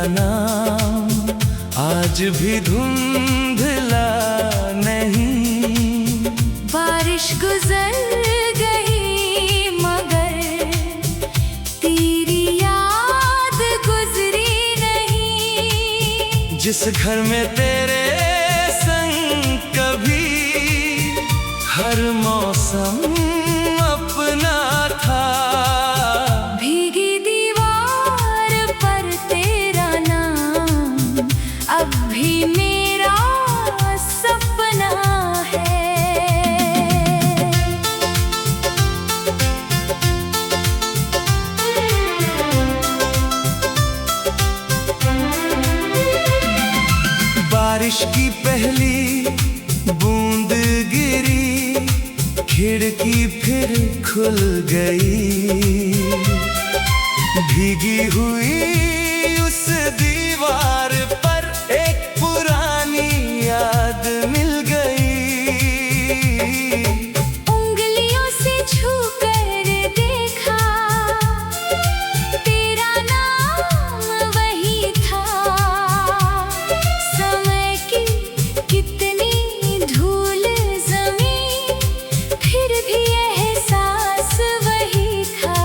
नाम आज भी धुंधला नहीं। बारिश गुजर गई मगर तेरी याद गुजरी नहीं। जिस घर में तेरे संग कभी हर मौसम अपना था, भीगी दीवार पर तेरा नाम अब भी मेरा सपना है। बारिश की पहली बूंद गिरी, खिड़की फिर खुल गई। भीगी हुई उस दीवार पर एक पुरानी याद मिल गई। उंगलियों से छू कर देखा तेरा नाम वही था। समय की कितनी धूल जमी, फिर भी एहसास वही था।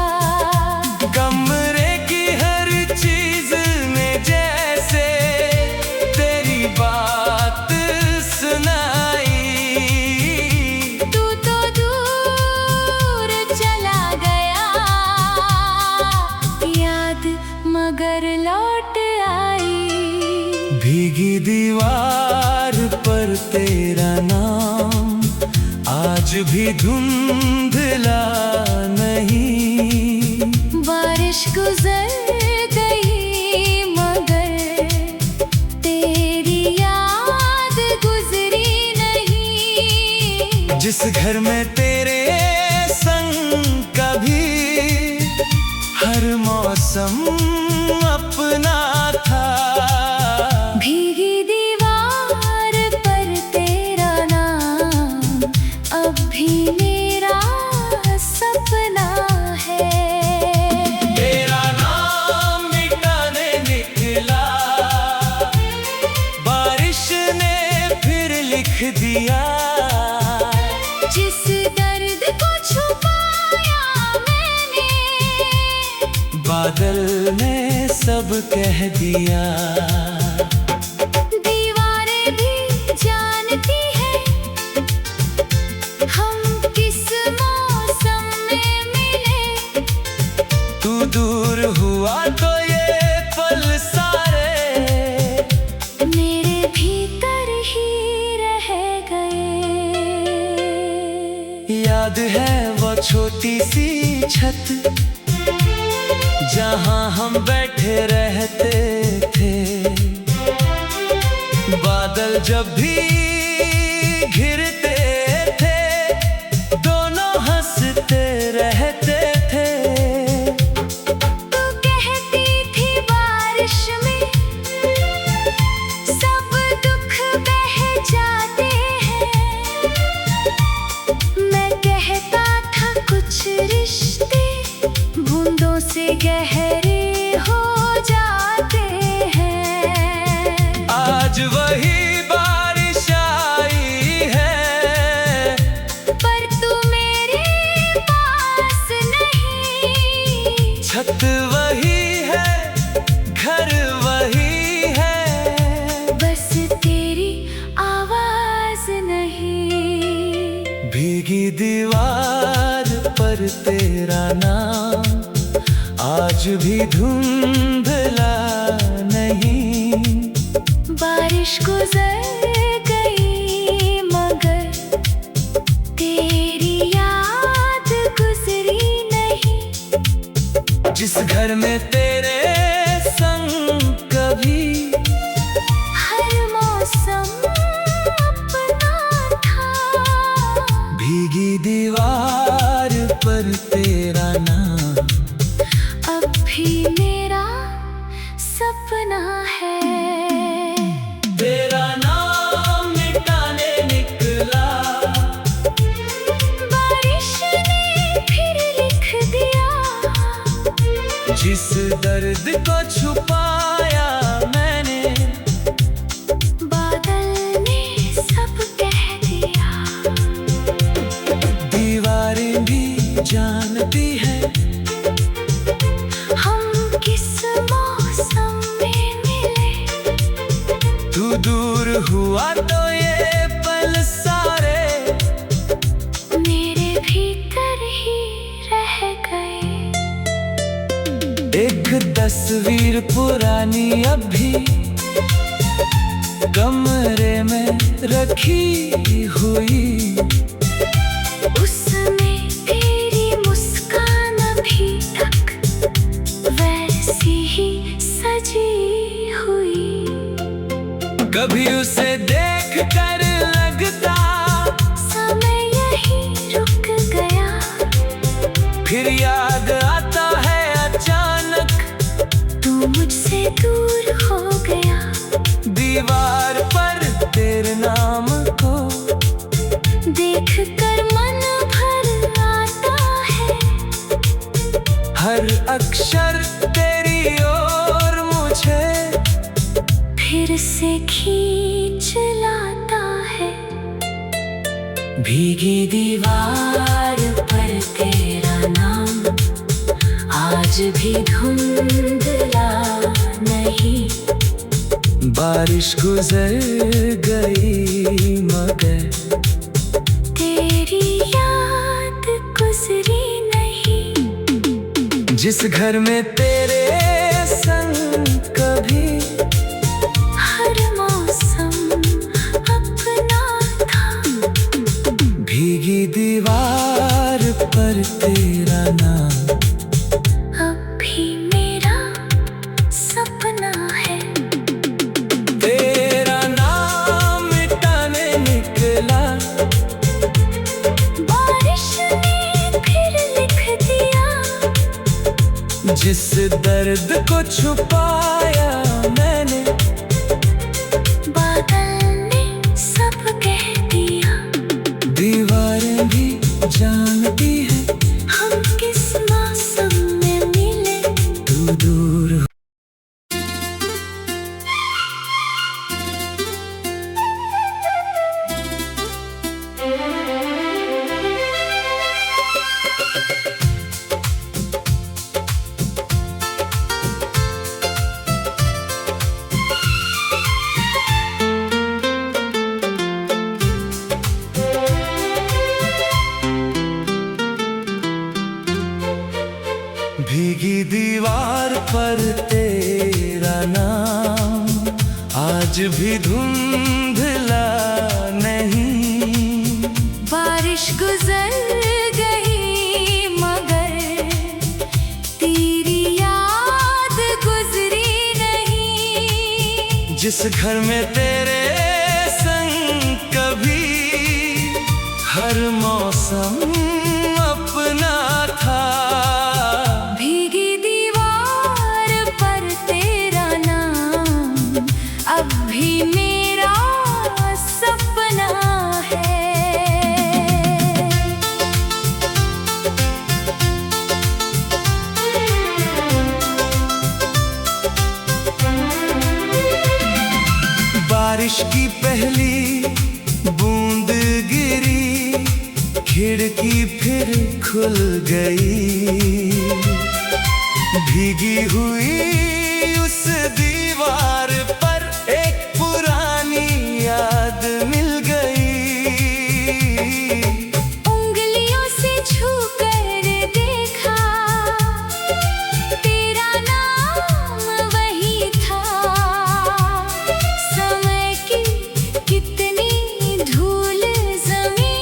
कमरे की हर चीज में जैसे तेरी बात सुनाई। तू तो दूर चला गया, याद मगर लौट आई। भीगी दीवार पर तेरा नाम आज भी धुंधला नहीं। बारिश गुजर गई मगर तेरी याद गुजरी नहीं। जिस घर में तेरे संग कभी हर मौसम अपना था, भीगी दीवार पर तेरा नाम अब भी मेरा सपना है। तेरा नाम मिटाने निकला, बारिश ने फिर लिख दिया। जिस दर्द को छुपाया मैंने, बादल ने सब कह दिया। दीवारें भी जानती है हम किस मौसम में मिले। तू दूर हुआ तो ये पल सारे मेरे भीतर ही रह गए। याद है वो छोटी सी छत जहां हम बैठे रहते थे। बादल जब भी घिरते थे दोनों हंसते रहते थे। तू कहती थी बारिश में सब दुख बह जाते हैं। मैं कहता था कुछ रिश्ते बूंदों से गहरे हो जाते हैं। आज वही बारिश आई है, पर तू मेरे पास नहीं। छत वही है, घर वही है, बस तेरी आवाज नहीं। भीगी दीवार पर तेरा नाम आज भी धुंधला नहीं। बारिश गुजर गई मगर तेरी याद गुजरी नहीं। जिस घर में तेरे संग कभी हर मौसम अपना था, भीगी दीवार पर तेरा नाम अब भी मेरा सपना है। तेरा नाम मिटाने निकला, बारिश ने फिर लिख दिया। जिस दर्द को छुपाया हुआ तो ये पल सारे मेरे भीतर ही रह गए। एक तस्वीर पुरानी अभी कमरे में रखी हुई, उसमें तेरी मुस्कान अभी तक वैसी ही सजी हुई। कभी उसे देख कर लगता समय यही रुक गया, फिर याद आता है अचानक तू मुझसे दूर हो गया। दीवार पर तेरे नाम को देख कर मन भर आता है, हर अक्षर तेरी ओर मुझे फिर से खींच लाता है। भीगी दीवार पर तेरा नाम आज भी धुंधला नहीं। बारिश गुजर गई मगर तेरी याद गुजरी नहीं। जिस घर में तेरे संग कभी हर मौसम अपना था, भीगी दीवार पर तेरा नाम अब भी मेरा सपना है। तेरा नाम मिटाने निकला, बारिश ने फिर लिख दिया, जिस दर्द को छुपाया मैंने बादल ने सब कह दिया। दीवारें भी जानती है हम किस मौसम में मिले, तू दूर हो। भीगी दीवार पर तेरा नाम आज भी धुंधला नहीं। बारिश गुजर गई मगर तेरी याद गुजरी नहीं। जिस घर में तेरे संग कभी हर मौसम अपना था, भीगी दीवार पर तेरा नाम अब भी मेरा सपना है। बारिश की पहली बूंद गिरी, खिड़की फिर खुल गई। भीगी हुई उस दीवार पर एक पुरानी याद मिल गई। उंगलियों से छू कर देखा, तेरा नाम वही था। समय की कितनी धूल जमी,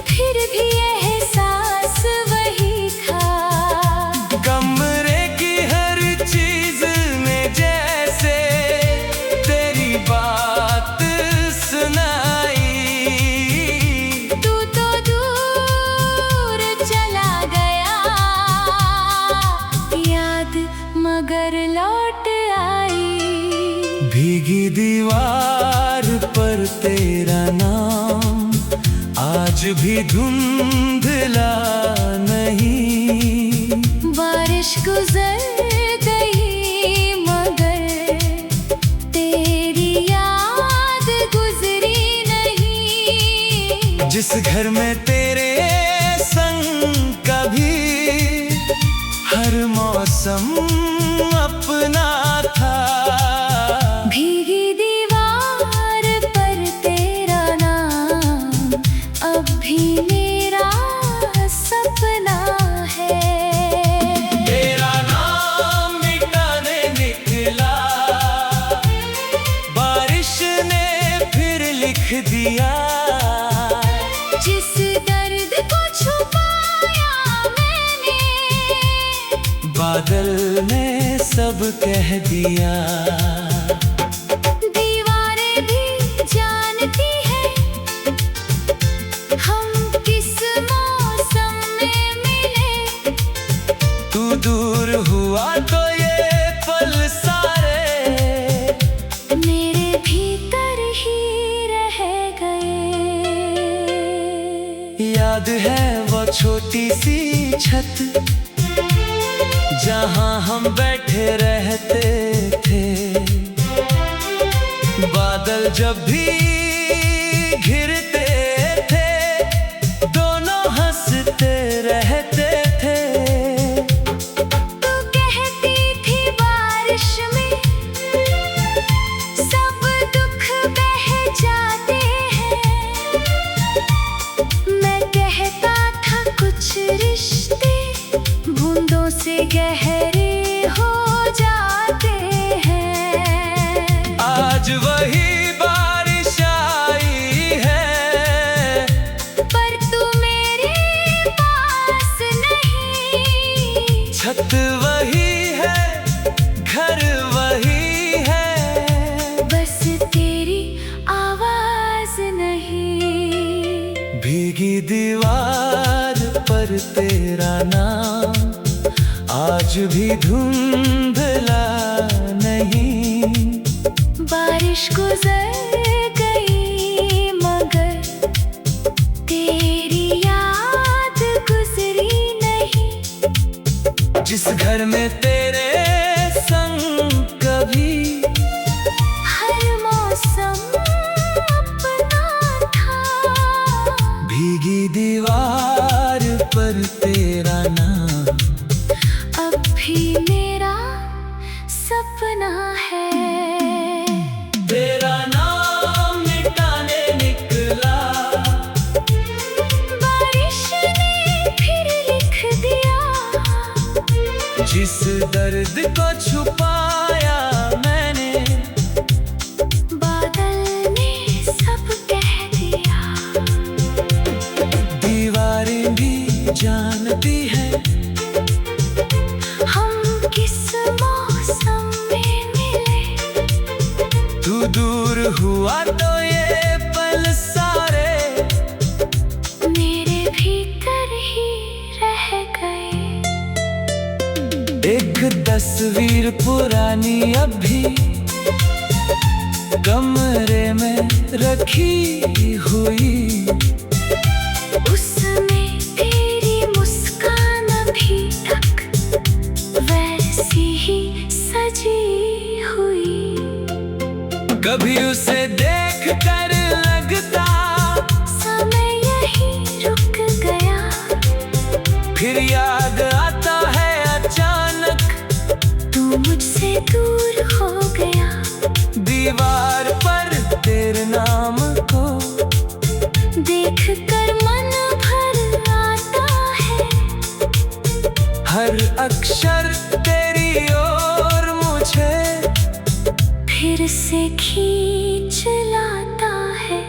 फिर भी एहसास वही था। कमरे की हर चीज में जैसे तेरी बात सुनाई। तू तो दूर चला गया, याद मगर लौट आई। भीगी दीवार पर तेरा नाम आज भी धुंधला नहीं। बारिश गुजर गई मगर तेरी याद गुजरी नहीं। जिस घर में तेरे संग कभी हर मौसम अपना था, भीगी दीवार सब कह दिया। दीवारें भी जानती है हम किस मौसम में मिले। तू दूर हुआ तो ये पल सारे मेरे भीतर ही रह गए। याद है वो छोटी सी छत जहां हम बैठे रहते थे। बादल जब भी घिरते थे दोनों हंसते रहते थे। तू कहती थी बारिश में सब दुख बह जाते हैं। मैं कहता था कुछ रिश्ते बूंदों से गहरे हो जाते हैं। आज वही बारिश आई है पर तू मेरे पास नहीं। छत वही है घर वही है बस तेरी आवाज नहीं। भीगी दीवार पर तेरा नाम आज भी धुंधला नहीं। बारिश गुजर गई मगर तेरी याद गुजरी नहीं। जिस घर में तेरे संग कभी हर मौसम अपना था। भीगी दीवार पर तेरा नाम अब भी मेरा सपना है। तेरा नाम मिटाने निकला बारिश ने फिर लिख दिया। जिस दर्द को छुपाया मैंने बादल ने सब कह दिया। दीवारें भी जानती है हम किस मौसम में मिले। तू दूर हुआ तो ये पल सारे मेरे भीतर ही रह गए। एक तस्वीर पुरानी अब भी कमरे में रखी हुई। उसमें तेरी मुस्कान अभी तक वैसी ही सजी हुई। कभी उसे देख कर लगता समय यही रुक गया। फिर याद आता है अचानक तू मुझसे दूर हो गया। दीवार पर तेरे नाम को देख कर मन भर आता है। हर अक्षर तेरी ओर मुझे फिर से खींच लाता है।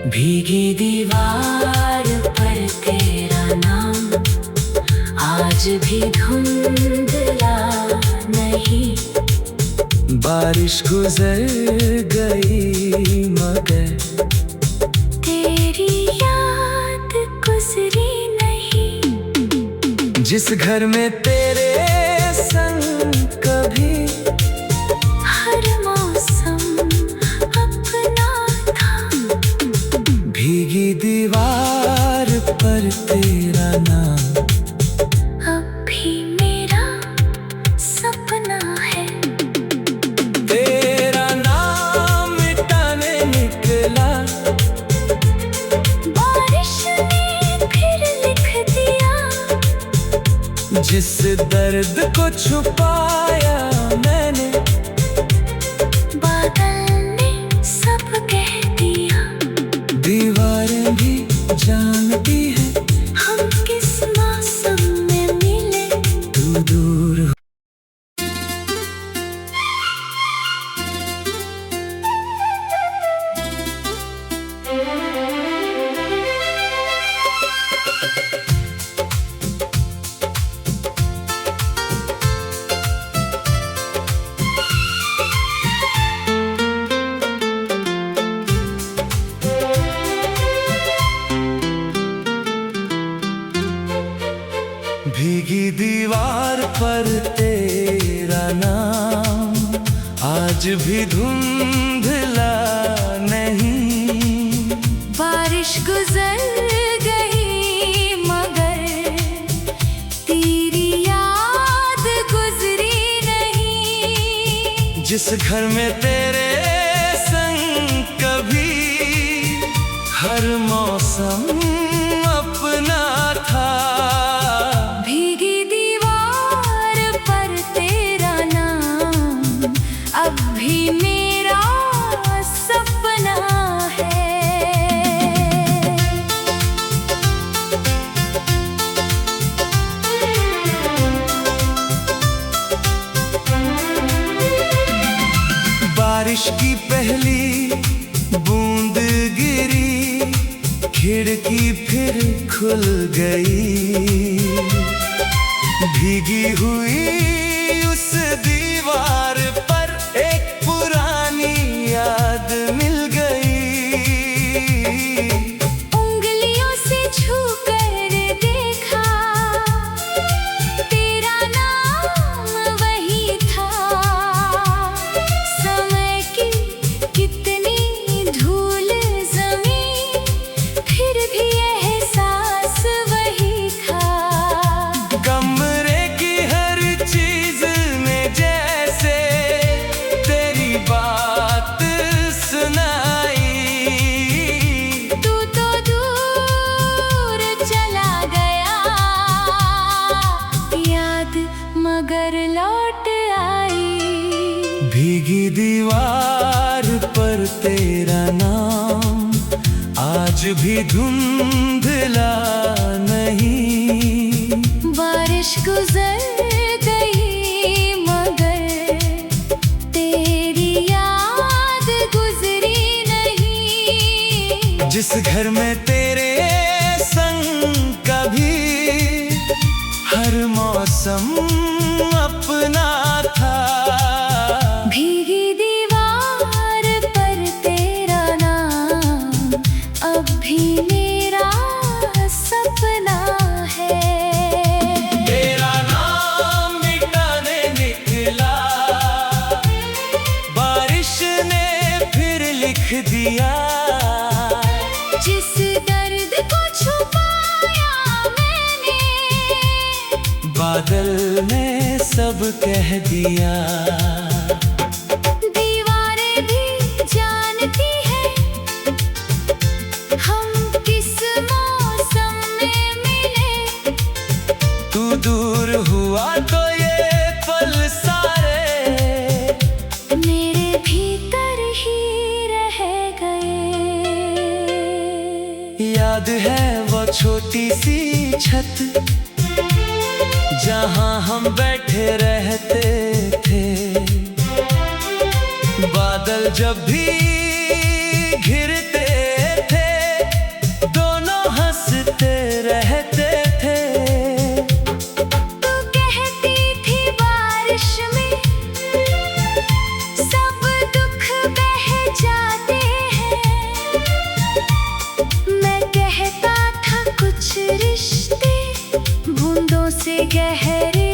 भीगी दीवार पर तेरा नाम आज भी धुंधला नहीं। बारिश गुजर गई मगर तेरी याद गुजरी नहीं। जिस घर में तेरे संग कभी हर मौसम अपना था। भीगी दीवार पर तेरा नाम अब भी मेरा सपना है। तेरा नाम मिटाने निकला बारिश ने फिर लिख दिया। जिस दर्द को छुपाया मैंने बादल ने सब कह दिया। दीवारें भी जानती है हम किस मौसम में मिले। तू दूर नाम आज भी धुंधला नहीं। बारिश गुजर गई मगर तेरी याद गुजरी नहीं। जिस घर में तेरे संग कभी हर मौसम अपना था। भीगी दीवार पर तेरा नाम अब भी मेरा सपना है। बारिश की पहली बूंद गिरी, खिड़की फिर खुल गई। भीगी हुई उस दीवार पर एक पुरानी याद मिल गई। उंगलियों से छू कर देखा तेरा नाम वही था। समय की कितनी धूल जमी फिर भी एहसास वही था। कमरे की हर चीज में जैसे तेरी बात सुनाई। तू तो दूर चला गया याद मगर लौट आई। भीगी दीवार पर तेरा नाम आज भी धुंधला नहीं। बारिश गुजर गई मगर तेरी याद गुजरी नहीं। जिस घर में तेरे संग कभी हर मौसम अपना था। भीगी दीवार पर तेरा नाम अब भी मेरा सपना है। तेरा नाम मिटाने निकला, बारिश ने फिर लिख दिया। जिस दर्द को छुपाया मैंने बादल ने सब कह दिया। दीवारें भी जानती है हम किस मौसम में मिले। तू दूर हुआ तो ये पल सारे मेरे भीतर ही रह गए। याद है वो छोटी सी छत जहां हम बैठे रहते थे। बादल जब भी घिरते थे दोनों हंसते रहते थे। तू कहती थी बारिश में सब दुख बह जाते हैं। मैं कहता था कुछ रिश्ते बूंदों से गहरे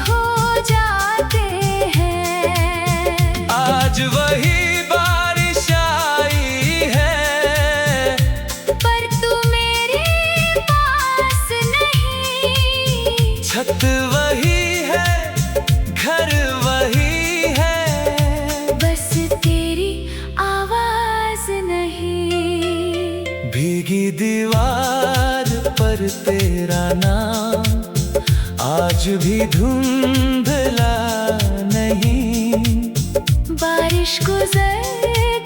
हो जाते हैं। आज वही बारिश आई है पर तू मेरे पास नहीं। छत वही है घर वही है, बस तेरी आवाज नहीं। भीगी दीवार पर तेरा नाम आज भी धुंधला नहीं। बारिश गुजर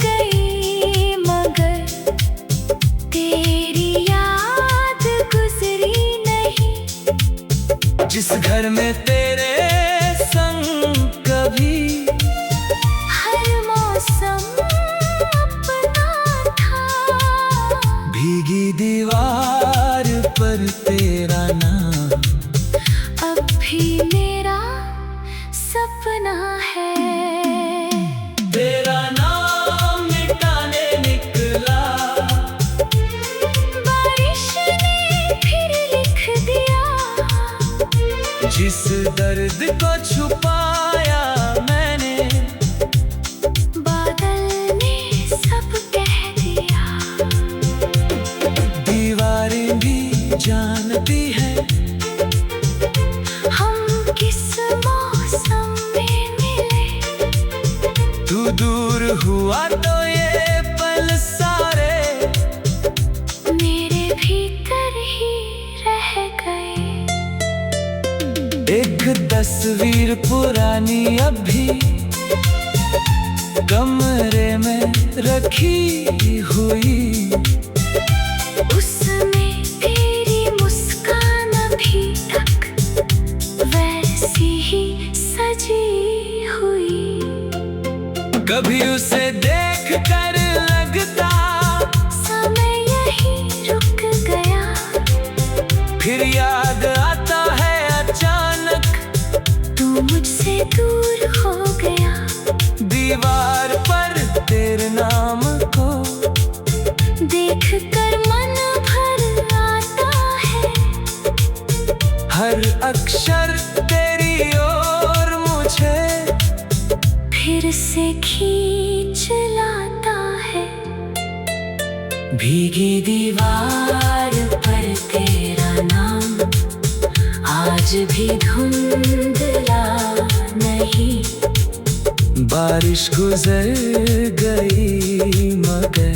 गई मगर तेरी याद गुजरी नहीं। जिस घर में तेरे संग कभी हर मौसम अपना था। भीगी दीवार पर तेरा नाम अब भी मेरा सपना है। तेरा नाम मिटाने निकला, बारिश ने फिर लिख दिया। जिस दर्द को छुपाया दूर हुआ तो ये पल सारे मेरे भीतर ही रह गए। एक तस्वीर पुरानी अभी कमरे में रखी हुई, उसमें तेरी मुस्कान अभी तक वैसी ही सजी हुई। कभी उसे देख कर लगता समय यही रुक गया, फिर याद आता है अचानक तू मुझसे दूर हो गया। दीवार पर तेरे नाम को देख कर मन भर आता है, हर अक्षर तेरी ओर मुझे फिर से खींच लाता है। भीगी दीवार पर तेरा नाम आज भी धुंधला नहीं। बारिश गुजर गई मगर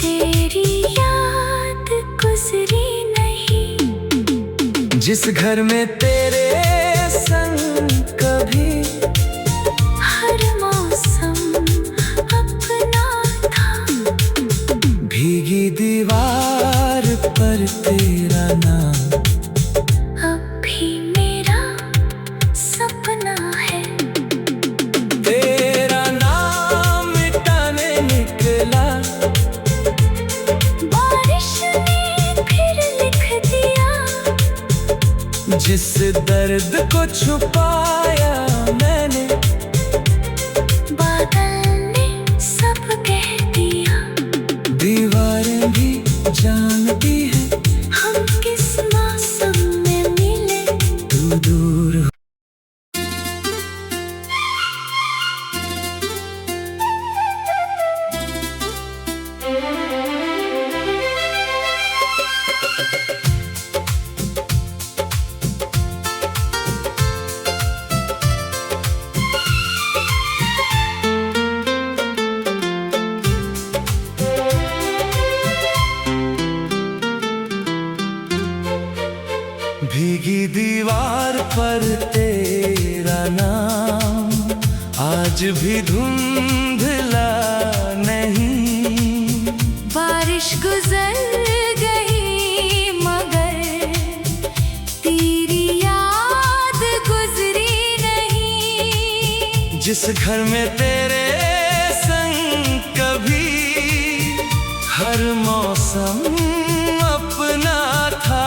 तेरी याद गुजरी नहीं। जिस घर में तेरे संग कभी हर मौसम अपना था, भीगी दीवार पर तेरा नाम अब भी मेरा सपना है। तेरा नाम मिटाने निकला, बारिश ने फिर लिख दिया। जिस दर्द को छुपाया मैंने बादल ने सब कह दिया। दीवारें भी जानती है हम किस मौसम में मिले, तू दूर हो। भीगी दीवार पर तेरा नाम आज भी धुंधला नहीं। बारिश गुजर गई मगर तेरी याद गुजरी नहीं। जिस घर में तेरे संग कभी हर मौसम अपना था,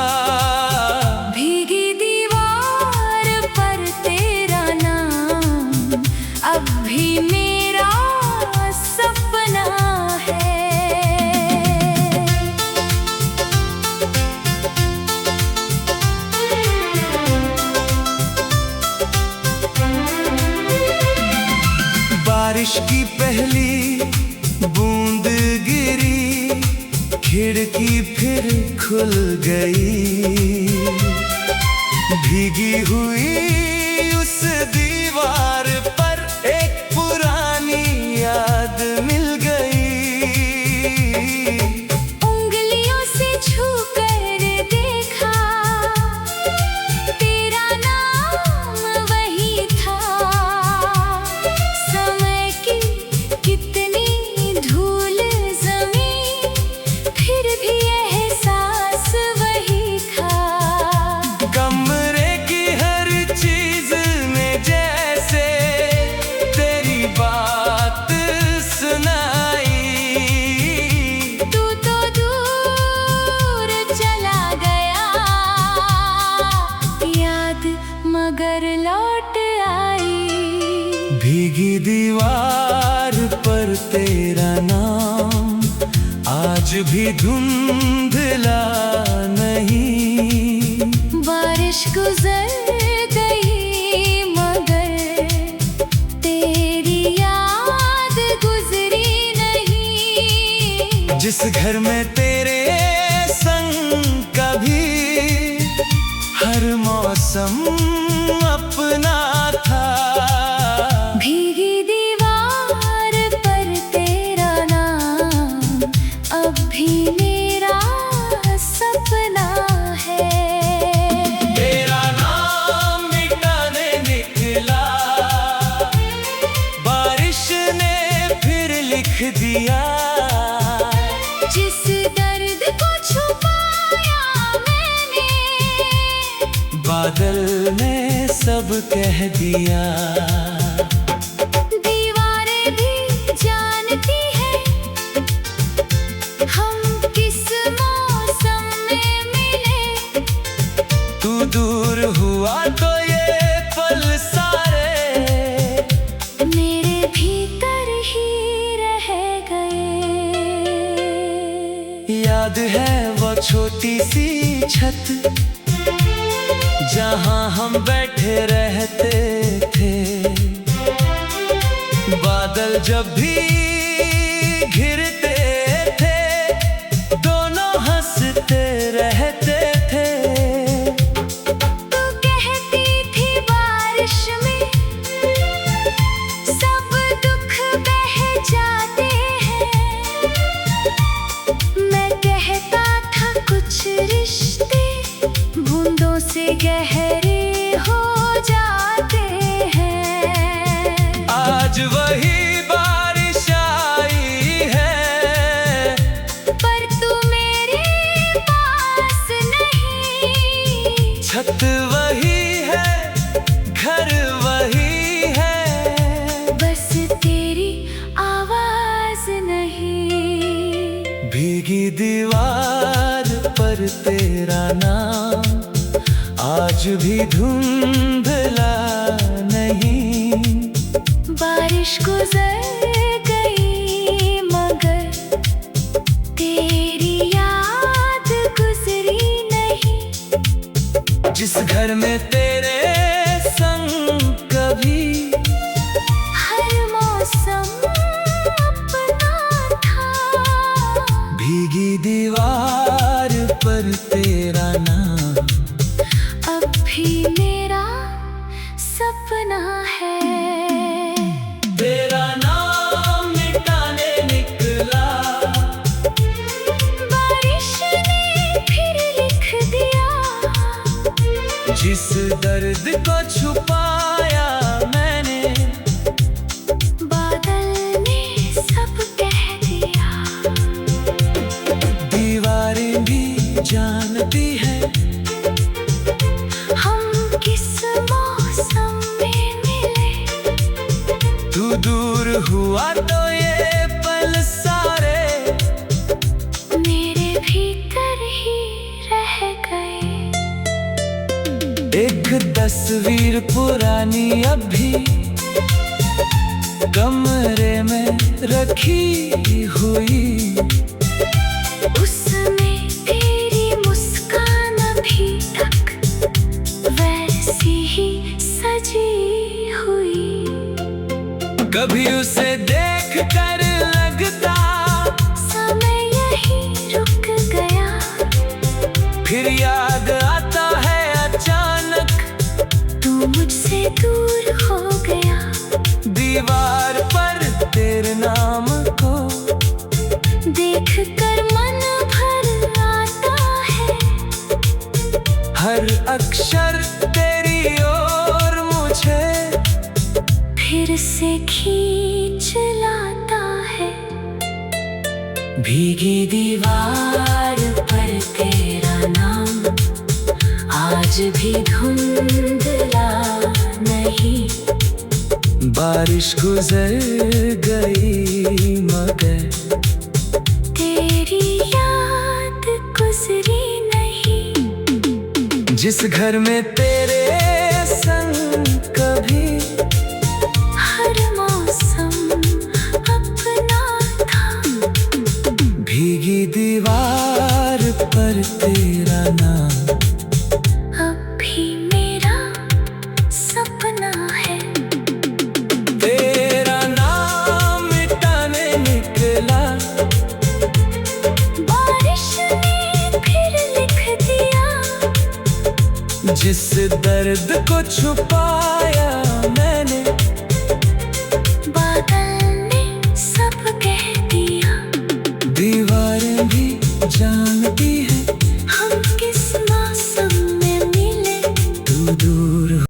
भीगी दीवार पर तेरा नाम अब भी मेरा सपना है। बारिश की पहली बूंद गिरी, खिड़की फिर खुल गई। भीगी हुई उस दीवार पर एक पुरानी याद मिल गई। उंगलियों से छू कर देखा, तेरा नाम वही था। समय की कितनी धूल जमीन, फिर भी एहसास वही था। कमरे की हर चीज में जैसे तेरी बात सुनाई। तू तो दूर चला गया, याद मगर लौट आई। भीगी दीवार पर तेरा नाम आज भी धुंधला नहीं। बारिश गुजर गई मगर तेरी याद गुजरी नहीं। जिस घर में तेरे संग कभी हर मौसम अपना था, भीगी दीवार ने सब कह दिया। दीवारें भी जानती है हम किस मौसम में मिले। तू दूर हुआ तो ये पल सारे मेरे भीतर ही रह गए। याद है वो छोटी सी छत जहां हम बैठे रहते थे। बादल जब भी घिरते थे दोनों हंसते रहते थे। तू कहती थी बारिश में सब दुख बह जाते हैं। मैं कहता था कुछ रिश्ते बूंदों से गहरे हो जाते हैं। आज वही बारिश आई है पर तू मेरे पास नहीं। छत वही है घर वही है बस तेरी आवाज नहीं। भीगी दीवार पर तेरा नाम आज भी धुंधला नहीं। बारिश गुजर गई मगर तेरी याद गुजरी नहीं। जिस घर में तेरे संग कभी हर मौसम अपना था। भीगी दीवार पर तेरा नाम अब भी मेरा सपना है। तेरा नाम मिटाने निकला बारिश ने फिर लिख दिया। जिस दर्द को छुपाया मैंने बादल ने सब कह दिया। दीवारें भी जानती है हम किस मौसम में मिले। तू दूर हुआ तो ये पल सारे मेरे भीतर ही रह गए। एक तस्वीर पुरानी अब भी कमरे में रखी हुई। उसमें तेरी मुस्कान अभी तक वैसी ही सजी हुई। कभी उसे देख कर लगता समय यही रुक गया। फिर याद आता है अचानक तू मुझसे दूर हो गया। दीवार पर तेरे नाम को देख कर मन भर आता है। हर अक्षर तेरी ओर मुझे फिर से खींच लाता है। भीगी दीवार पर तेरा नाम आज भी धुंधला नहीं। बारिश गुजर गई मगर तेरी याद गुजरी नहीं। जिस घर में तेरे संग कभी हर मौसम अपना था। भीगी दीवार पर तेरा नाम अब भी मेरा सपना है। तेरा नाम मिटाने निकला बारिश ने फिर लिख दिया। जिस दर्द को छुपाया मैंने बादल ने सब कह दिया। दीवारें भी जान